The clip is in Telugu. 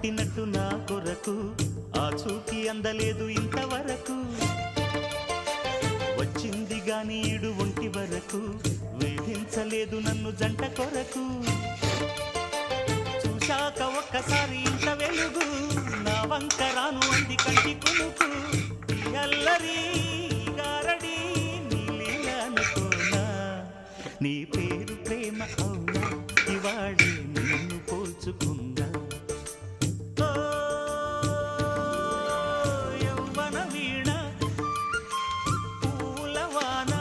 పుట్టినట్టు నా కొరకు ఆ చూకి అందలేదు ఇంతవరకు వచ్చింది గాని ఈడు ఒంటి వరకు వేధించలేదు నన్ను జంట కొరకు చూశాక ఒక్కసారి ఇంత వెలుగు నా వంక రాను అంది కంటి కొనుకు అల్లరి గారడి నీలీలనుకోనా నీ పేరు ప్రేమ అవునా ఇవాడే నిన్ను పోల్చుకుందా యవ్వన వీణ పూలవాన